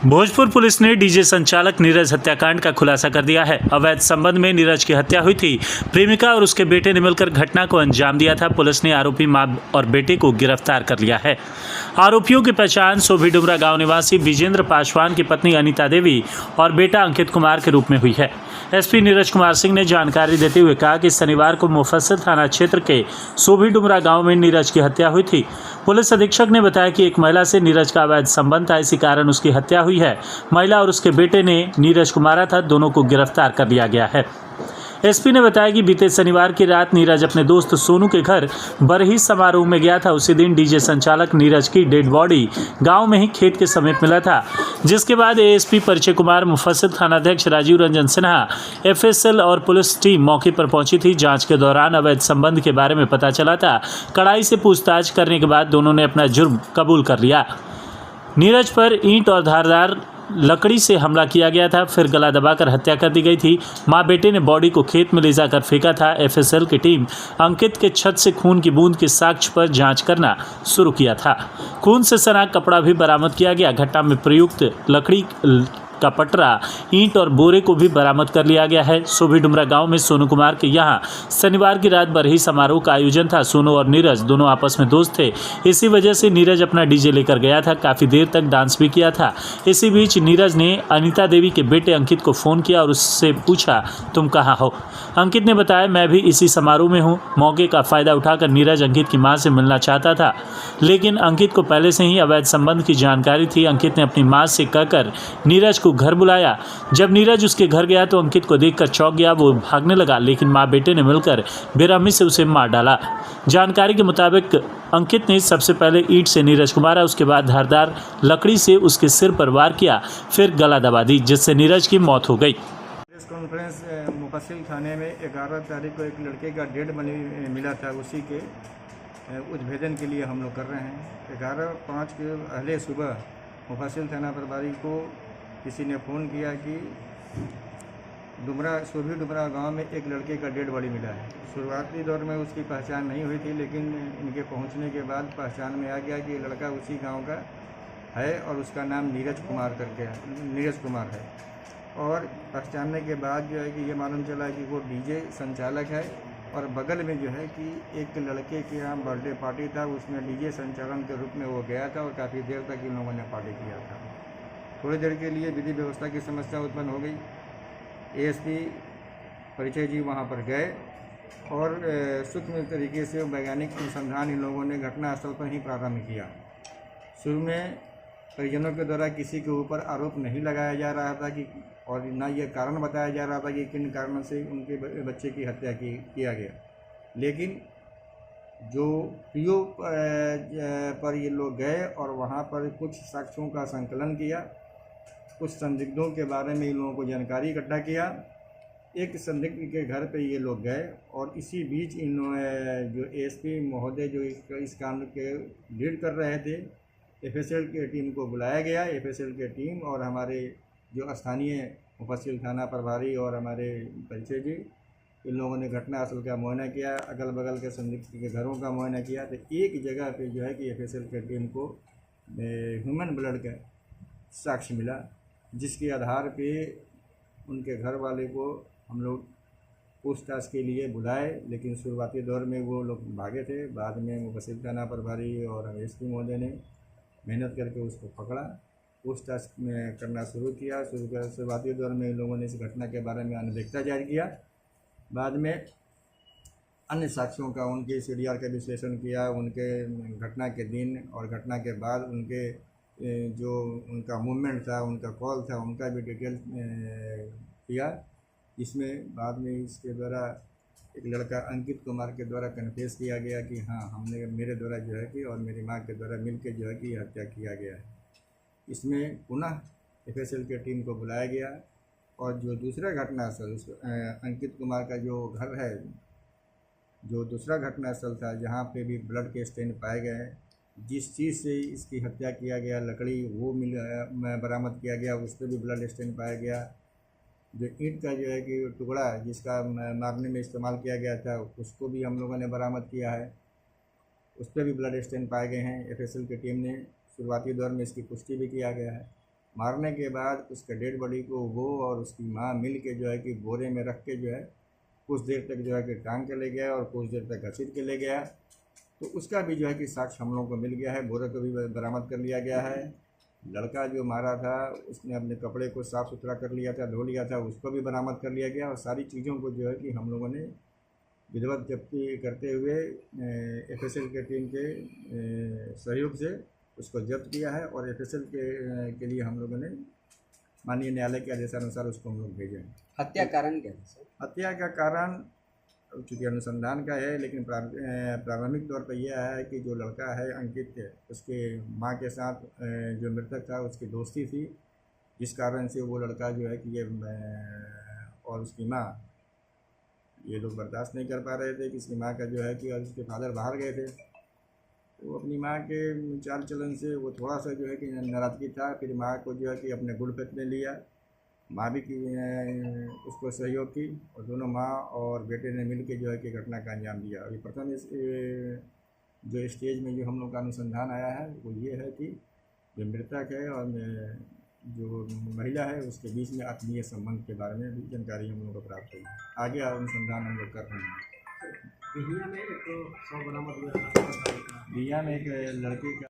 Bhojpur police ने DJ संचालक नीरज हत्याकांड का खुलासा कर दिया है। अवैध संबंध में नीरज की हत्या हुई थी। प्रेमिका और उसके बेटे ने मिलकर घटना को अंजाम दिया था। पुलिस ने आरोपी मां और बेटे को गिरफ्तार कर लिया है। आरोपियों की पहचान सोभी डुमरा गांव निवासी विजेंद्र पासवान की पत्नी अनीता देवी और बेटा अंकित कुमार के रूप में हुई है। एसपी नीरज कुमार सिंह ने जानकारी देते हुए कहा कि शनिवार को मुफस्सिल थाना क्षेत्र के सोभी डुमरा गांव में नीरज की हत्या हुई थी। पुलिस अधीक्षक ने बताया कि एक महिला से नीरज का अवैध संबंध था, इसी कारण उसकी हत्या हुई है। महिला और उसके बेटे ने नीरज को मारा था। दोनों को गिरफ्तार कर लिया गया है। एसपी ने बताया कि बीते शनिवार की रात नीरज अपने दोस्त सोनू के घर बरही समारोह में गया था। उसी दिन डीजे संचालक नीरज की डेड बॉडी गांव में ही खेत के समीप मिला था, जिसके बाद एएसपी परिचय कुमार, मुफस्सिल थानाध्यक्ष राजीव रंजन सिन्हा, एफएसएल और पुलिस टीम मौके पर पहुंची थी। जांच के दौरान अवैध संबंध के बारे में पता चला था। कड़ाई से पूछताछ करने के बाद दोनों ने अपना जुर्म कबूल कर लिया। नीरज पर ईंट और धारदार लकड़ी से हमला किया गया था, फिर गला दबाकर हत्या कर दी गई थी। मां बेटे ने बॉडी को खेत में ले जाकर फेंका था। एफएसएल की टीम अंकित के छत से खून की बूंद के साक्ष्य पर जांच करना शुरू किया था। खून से सना कपड़ा भी बरामद किया गया। घटना में प्रयुक्त लकड़ी का पटरा, ईंट और बोरे को भी बरामद कर लिया गया है। सोभी डुमरा गांव में सोनू कुमार के यहां शनिवार की रात बरही समारोह का आयोजन था। सोनू और नीरज दोनों आपस में दोस्त थे। इसी वजह से नीरज अपना डीजे लेकर गया था। काफी देर तक डांस भी किया था। इसी बीच नीरज ने अनीता देवी के बेटे अंकित को फोन किया और उससे पूछा, तुम कहाँ हो? अंकित ने बताया, मैं भी इसी समारोह में हूँ। मौके का फायदा उठाकर नीरज अंकित की मां से मिलना चाहता था, लेकिन अंकित को पहले से ही अवैध संबंध की जानकारी थी। अंकित ने अपनी मां से कहकर नीरज को घर बुलाया। जब नीरज उसके घर गया तो अंकित को देखकर चौंक गया। वो भागने लगा, लेकिन मां बेटे ने मिलकर बेरहमी से उसे मार डाला। जानकारी के मुताबिक अंकित ने सबसे पहले ईंट से नीरज को मारा, उसके बाद धारदार लकड़ी से उसके सिर पर वार किया, फिर गला दबा दी, जिससे नीरज की मौत हो गई। प्रेस कॉन्फ्रेंस मुफस्सिल थाने में 11 तारीख को एक लड़के का डेड बॉडी मिला था। उसी के उद्भेदन के लिए हम लोग कर रहे हैं। 11/5 के पहले सुबह मुफस्सिल थाना प्रभारी को किसी ने फ़ोन किया कि सोभी डुमरा गांव में एक लड़के का डेड बॉडी मिला है। शुरुआती दौर में उसकी पहचान नहीं हुई थी, लेकिन इनके पहुंचने के बाद पहचान में आ गया कि लड़का उसी गांव का है और उसका नाम नीरज कुमार है। और पहचानने के बाद जो है कि ये मालूम चला कि वो डीजे संचालक है और बगल में जो है कि एक लड़के के यहाँ बर्थडे पार्टी था, उसमें डीजे संचालन के रूप में वो गया था और काफ़ी देर तक इन लोगों ने पार्टी किया था। थोड़ी देर के लिए विधि व्यवस्था की समस्या उत्पन्न हो गई। एएसपी परिचय जी वहाँ पर गए और सूक्ष्म तरीके से वैज्ञानिक अनुसंधान इन लोगों ने घटनास्थल पर ही प्रारंभ किया। शुरू में परिजनों के द्वारा किसी के ऊपर आरोप नहीं लगाया जा रहा था कि, और न ये कारण बताया जा रहा था कि किन कारणों से उनके बच्चे की हत्या किया गया। लेकिन जो पीओ पर ये लोग गए और वहाँ पर कुछ साक्ष्यों का संकलन किया, कुछ संदिग्धों के बारे में इन लोगों को जानकारी इकट्ठा किया। एक संदिग्ध के घर पे ये लोग गए और इसी बीच इन जो एएसपी महोदय जो इस काम के लीड कर रहे थे, एफएसएल के टीम को बुलाया गया। एफएसएल के टीम और हमारे जो स्थानीय मुफस्सिल थाना प्रभारी और हमारे परिचय जी, इन लोगों ने घटनास्थल का मुआयना किया, अगल बगल के संदिग्ध के घरों का मुआयना किया। तो एक जगह पे जो है कि एफएसएल के टीम को ह्यूमन ब्लड का साक्ष्य मिला, जिसके आधार पे उनके घर वाले को हम लोग पूछताछ के लिए बुलाए, लेकिन शुरुआती दौर में वो लोग भागे थे। बाद में मुफस्सिल थाना प्रभारी और एसपी महोदय ने मेहनत करके उसको पकड़ा, पूछताछ में करना शुरू किया। शुरुआती दौर में इन लोगों ने इस घटना के बारे में अनदेखता जारी किया। बाद में अन्य साक्ष्यों का, उनके सीडीआर का विश्लेषण किया, उनके घटना के दिन और घटना के बाद उनके जो उनका मूवमेंट था, उनका कॉल था, उनका भी डिटेल किया। इसमें बाद में इसके द्वारा एक लड़का अंकित कुमार के द्वारा कन्फेस किया गया कि हाँ, मेरे द्वारा जो है कि और मेरी माँ के द्वारा मिलकर जो है कि हत्या किया गया है। इसमें पुनः एफएसएल के टीम को बुलाया गया और जो दूसरा घटनास्थल अंकित कुमार का जो घर है, जो दूसरा घटनास्थल था जहाँ पे भी ब्लड के स्टेन पाए गए, जिस चीज़ से इसकी हत्या किया गया, लकड़ी वो बरामद किया गया, उस पर भी ब्लड स्टेन पाया गया। जो ईंट का जो है कि टुकड़ा जिसका मारने में इस्तेमाल किया गया था, उसको भी हम लोगों ने बरामद किया है, उस पर भी ब्लड स्टेन पाए गए हैं। एफएसएल की टीम ने शुरुआती दौर में इसकी पुष्टि भी किया गया है। मारने के बाद उसके डेड बॉडी को वो और उसकी माँ मिल के जो है कि बोरे में रख के जो है कुछ देर तक जो है कि टांग के ले गया और कुछ देर तक घसीट के ले गया। तो उसका भी जो है कि साक्ष्य हम लोगों को मिल गया है, बोरे को भी बरामद कर लिया गया है। लड़का जो मारा था उसने अपने कपड़े को साफ़ सुथरा कर लिया था, धो लिया था, उसको भी बरामद कर लिया गया और सारी चीज़ों को जो है कि हम लोगों ने विधिवत जब्ती करते हुए एफएसएल के टीम के सहयोग से उसको जब्त किया है और एफएसएल के लिए हम लोगों ने माननीय न्यायालय के आदेशानुसार उसको हम लोग भेजे हैं। हत्या कारण क्या था सर? हत्या का कारण चूँकि अनुसंधान का है, लेकिन प्रारंभिक तौर पर यह है कि जो लड़का है अंकित, उसके माँ के साथ जो मृतक था उसकी दोस्ती थी, जिस कारण से वो लड़का जो है कि ये और उसकी माँ ये लोग बर्दाश्त नहीं कर पा रहे थे कि इसकी माँ का जो है कि और उसके फादर बाहर गए थे, तो अपनी माँ के चाल चलन से वो थोड़ा सा जो है कि नाराज़गी था। फिर माँ को जो है कि अपने गुड़फेत में लिया, माँ भी की उसको सहयोग की और दोनों माँ और बेटे ने मिल के जो है कि घटना का अंजाम दिया। अभी प्रथम जो स्टेज में जो हम लोग का अनुसंधान आया है वो ये है कि जो मृतक है और जो महिला है उसके बीच में आत्मीय संबंध के बारे में भी जानकारी हम लोग को प्राप्त हुई है। आगे अनुसंधान हम लोग कर रहे हैं। बिहिया में एक 100 बरामद हुआ था। बिहिया में एक लड़के का